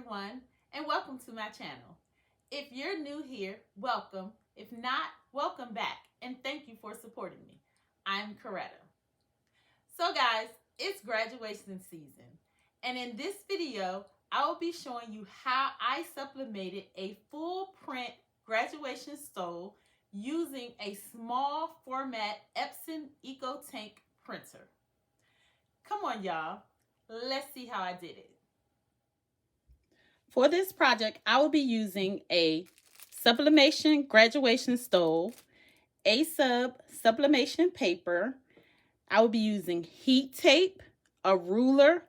everyone, and welcome to my channel. If you're new here, welcome. If not, welcome back, and thank you for supporting me. I'm Coretta. So guys, it's graduation season, and in this video, I will be showing you how I sublimated a full print graduation stole using a small format Epson Ecotank printer. Come on, y'all. Let's see how I did it. For this project, I will be using a Sublimation graduation stole, sublimation paper. I will be using heat tape, a ruler,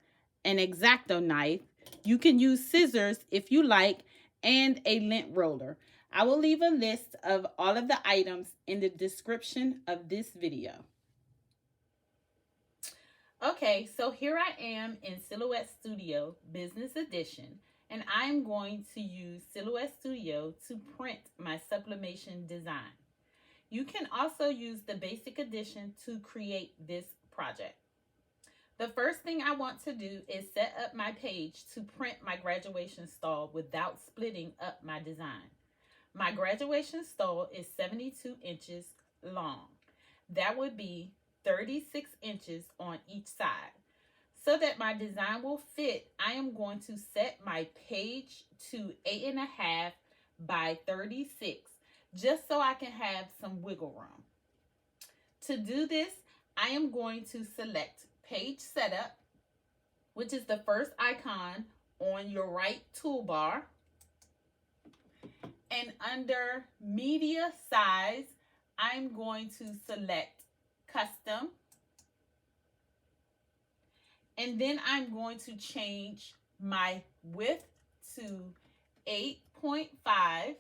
an X-Acto knife. You can use scissors if you like, and a lint roller. I will leave a list of all of the items in the description of this video. Okay, so here I am in Silhouette Studio Business Edition, and I'm going to use Silhouette Studio to print my sublimation design. You can also use the Basic Edition to create this project. The first thing I want to do is set up my page to print my graduation stole without splitting up my design. My graduation stole is 72 inches long. That would be 36 inches on each side. So that my design will fit, I am going to set my page to 8.5 by 36, just so I can have some wiggle room. To do this, I am going to select Page Setup, which is the first icon on your right toolbar. And under Media Size, I'm going to select Custom. And then I'm going to change my width to 8.5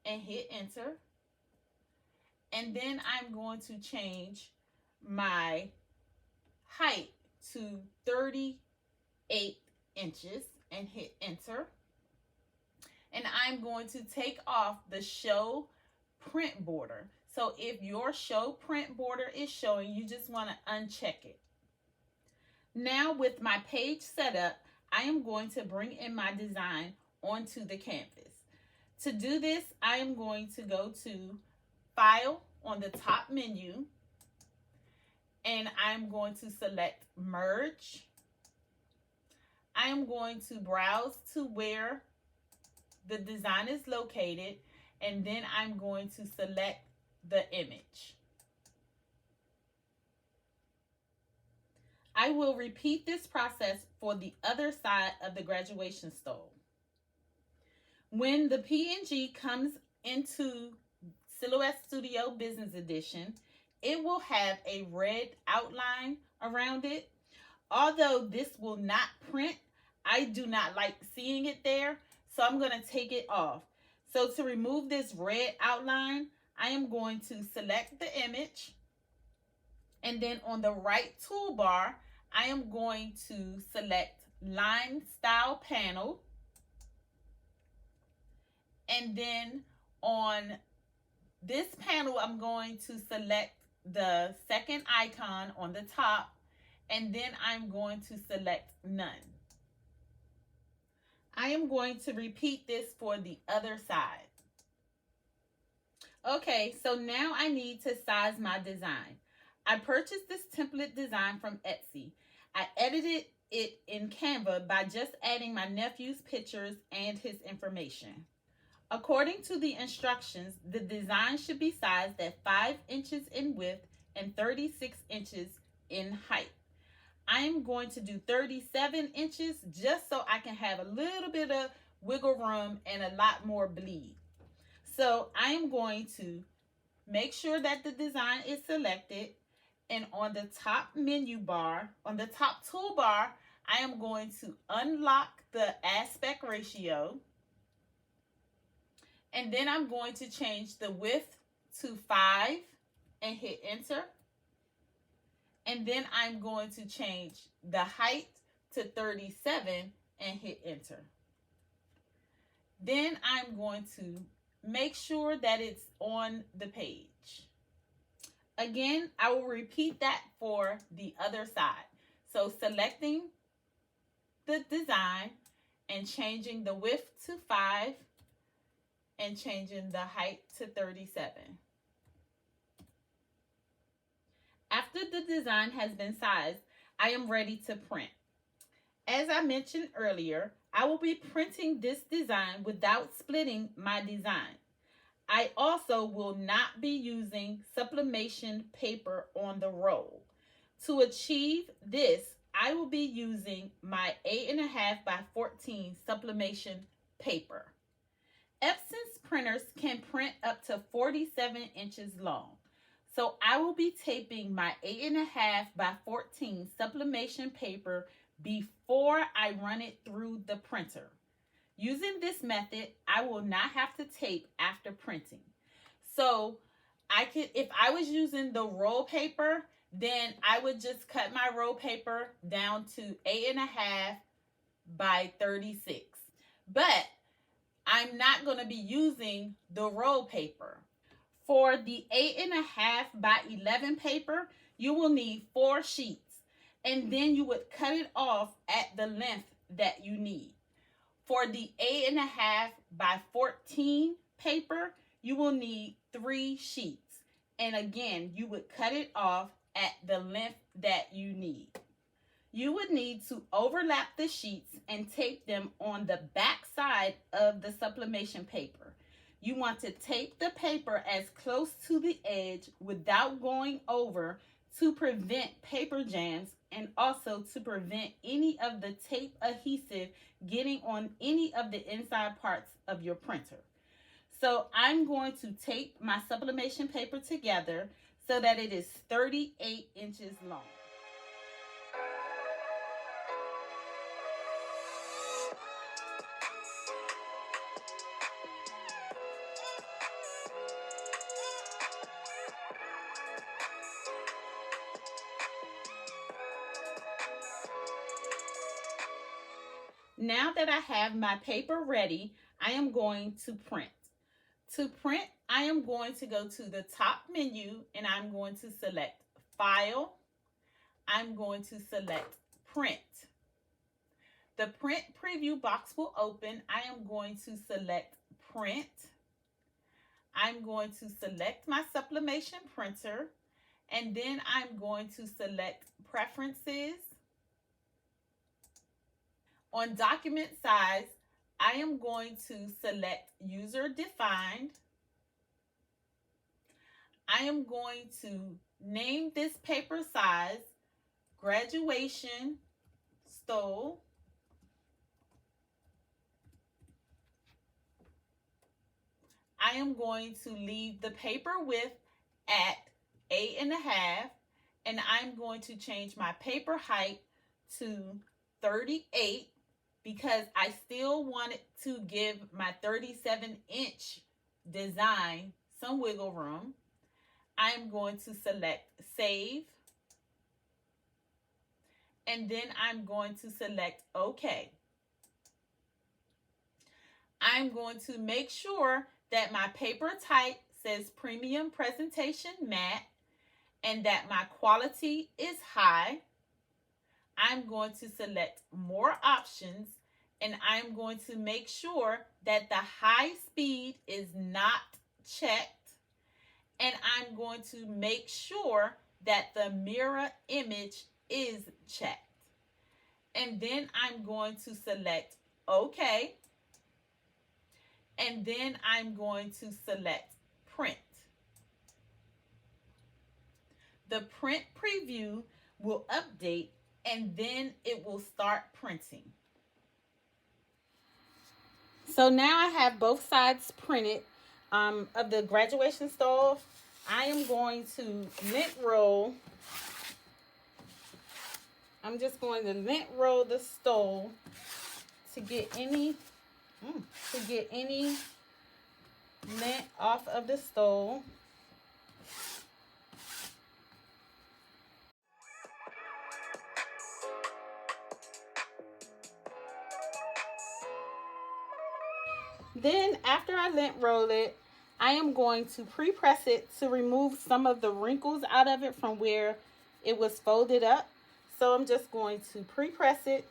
and hit enter. And then I'm going to change my height to 38 inches and hit enter. And I'm going to take off the show print border. So if your show print border is showing, you just want to uncheck it. Now with my page set up, I am going to bring in my design onto the canvas. To do this, I am going to go to File on the top menu, and I'm going to select Merge. I am going to browse to where the design is located, and then I'm going to select the image. I will repeat this process for the other side of the graduation stole. When the PNG comes into Silhouette Studio Business Edition, it will have a red outline around it. Although this will not print, I do not like seeing it there, so I'm going to take it off. So to remove this red outline, I am going to select the image, and then on the right toolbar, I am going to select Line Style Panel. And then on this panel, I'm going to select the second icon on the top, and then I'm going to select None. I am going to repeat this for the other side. Okay, so now I need to size my design. I purchased this template design from Etsy. I edited it in Canva by just adding my nephew's pictures and his information. According to the instructions, the design should be sized at 5 inches in width and 36 inches in height. I am going to do 37 inches just so I can have a little bit of wiggle room and a lot more bleed. So I am going to make sure that the design is selected, and on the top menu bar, on the top toolbar, I am going to unlock the aspect ratio, and then I'm going to change the width to 5 and hit enter. And then I'm going to change the height to 37 and hit enter. Then I'm going to make sure that it's on the page. Again, I will repeat that for the other side. So selecting the design, and changing the width to 5 and changing the height to 37. After the design has been sized, I am ready to print. As I mentioned earlier, I will be printing this design without splitting my design. I also will not be using sublimation paper on the roll. To achieve this, I will be using my 8.5 by 14 sublimation paper. Epson's printers can print up to 47 inches long. So I will be taping my 8.5 by 14 sublimation paper before I run it through the printer. Using this method, I will not have to tape after printing. So if I was using the roll paper, then I would just cut my roll paper down to 8.5 by 36. But I'm not going to be using the roll paper. For the 8.5 by 11 paper, you will need 4 sheets, and then you would cut it off at the length that you need. For the 8.5 by 14 paper, you will need 3 sheets, and again, you would cut it off at the length that you need. You would need to overlap the sheets and tape them on the back side of the sublimation paper. You want to tape the paper as close to the edge without going over to prevent paper jams and also to prevent any of the tape adhesive getting on any of the inside parts of your printer. So I'm going to tape my sublimation paper together so that it is 38 inches long. Now that I have my paper ready, I am going to print. To print, I am going to go to the top menu and I'm going to select File. I'm going to select Print. The print preview box will open. I am going to select Print. I'm going to select my sublimation printer, and then I'm going to select Preferences. On document size, I am going to select User Defined. I am going to name this paper size Graduation Stole. I am going to leave the paper width at 8.5, and I'm going to change my paper height to 38 because I still wanted to give my 37-inch design some wiggle room. I'm going to select Save, and then I'm going to select OK. I'm going to make sure that my paper type says Premium Presentation Matte and that my quality is high. I'm going to select More Options, and I'm going to make sure that the high speed is not checked, and I'm going to make sure that the mirror image is checked. And then I'm going to select OK, and then I'm going to select Print. The print preview will update, and then it will start printing. So now I have both sides printed of the graduation stole. I am going to lint roll. I'm just going to lint roll the stole to get any lint off of the stole. Then after I lint roll it, I am going to pre-press it to remove some of the wrinkles out of it from where it was folded up. So I'm just going to pre-press it.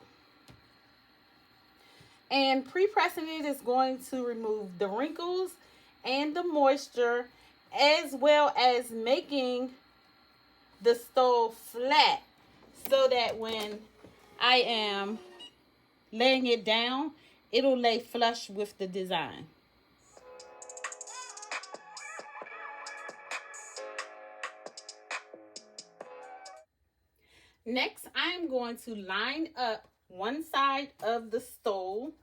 And pre-pressing it is going to remove the wrinkles and the moisture, as well as making the stove flat, so that when I am laying it down, it'll lay flush with the design. Next, I'm going to line up one side of the stove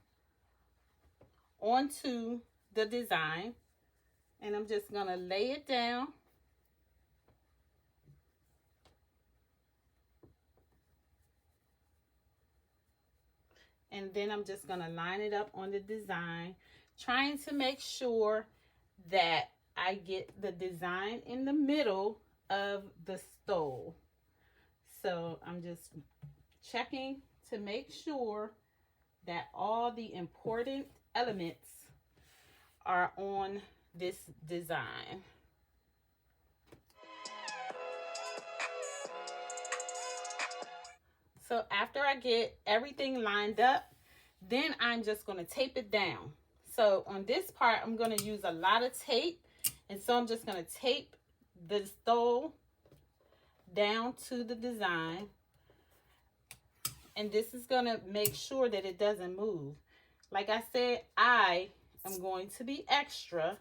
onto the design, and I'm just going to lay it down. And then I'm just going to line it up on the design, trying to make sure that I get the design in the middle of the stove. So I'm just checking to make sure that all the important elements are on this design. So after I get everything lined up, then I'm just going to tape it down. So on this part, I'm going to use a lot of tape. And so I'm just going to tape the stove down to the design. And this is going to make sure that it doesn't move. Like I said, I am going to be extra,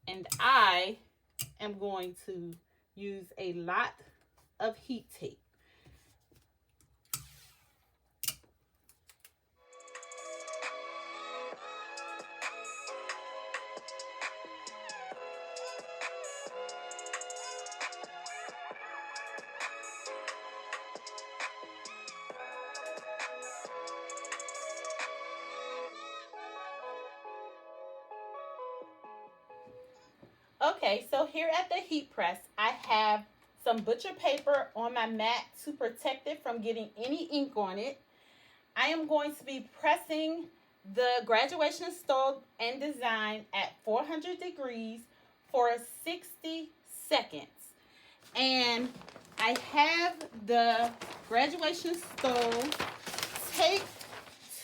and I am going to use a lot of heat tape. Okay, so here at the heat press, I have some butcher paper on my mat to protect it from getting any ink on it. I am going to be pressing the graduation stove and design at 400 degrees for 60 seconds. And I have the graduation stove taped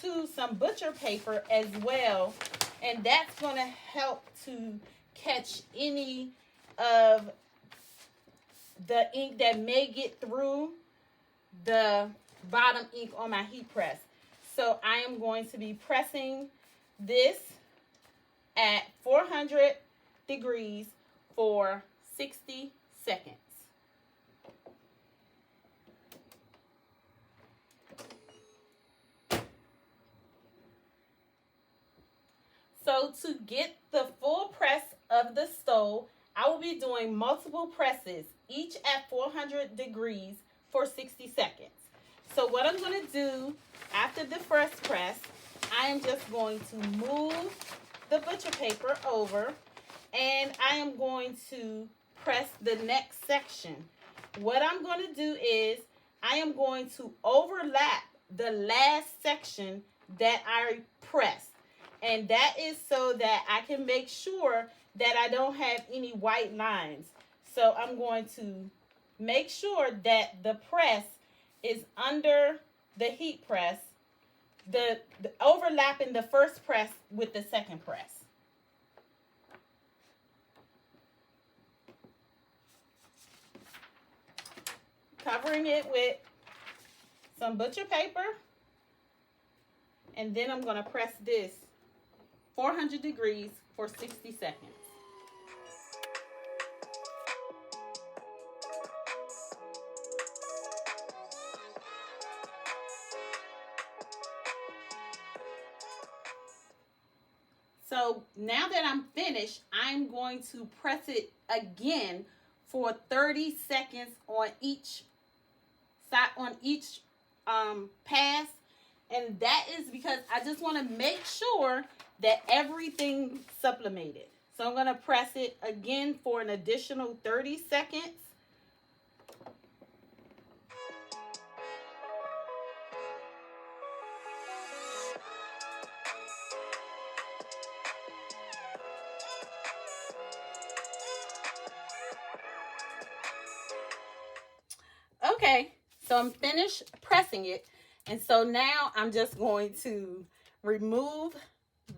to some butcher paper as well, and that's going to help to catch any of the ink that may get through the bottom ink on my heat press. So I am going to be pressing this at 400 degrees for 60 seconds. So to get the full press of the stove, I will be doing multiple presses, each at 400 degrees for 60 seconds. So what I'm going to do after the first press, I am just going to move the butcher paper over, and I am going to press the next section. What I'm going to do is I am going to overlap the last section that I pressed. And that is so that I can make sure that I don't have any white lines. So I'm going to make sure that the press is under the heat press, the overlapping the first press with the second press. Covering it with some butcher paper. And then I'm going to press this 400 degrees for 60 seconds. So now that I'm finished, I'm going to press it again for 30 seconds on each side, on each pass. And that is because I just want to make sure that everything sublimated. So I'm going to press it again for an additional 30 seconds. Okay, so I'm finished pressing it. And so now I'm just going to remove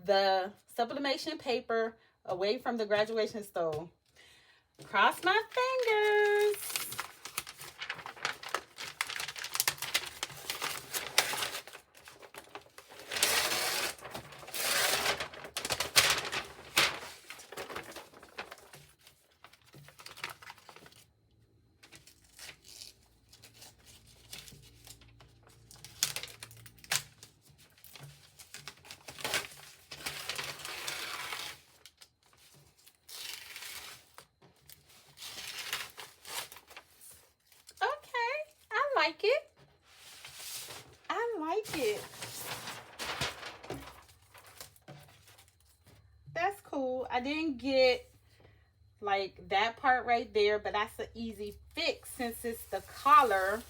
the sublimation paper away from the graduation stole. Cross my fingers. Like it. I like it. That's cool. I didn't get like that part right there, but that's an easy fix since it's the collar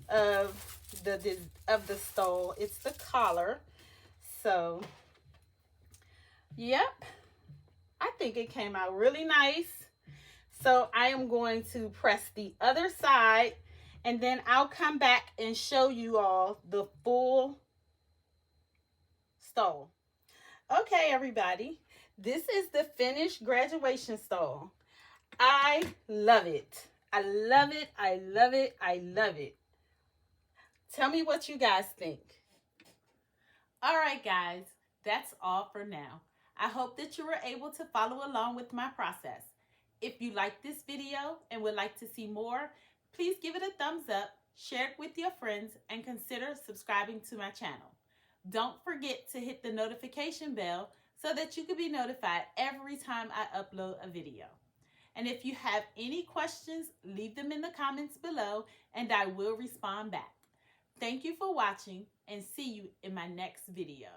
of the stole. It's the collar. So, yep. I think it came out really nice. So I am going to press the other side, and then I'll come back and show you all the full stole. Okay, everybody. This is the finished graduation stole. I love it. I love it. I love it. I love it. Tell me what you guys think. All right, guys. That's all for now. I hope that you were able to follow along with my process. If you like this video and would like to see more, please give it a thumbs up, share it with your friends, and consider subscribing to my channel. Don't forget to hit the notification bell so that you can be notified every time I upload a video. And if you have any questions, leave them in the comments below and I will respond back. Thank you for watching and see you in my next video.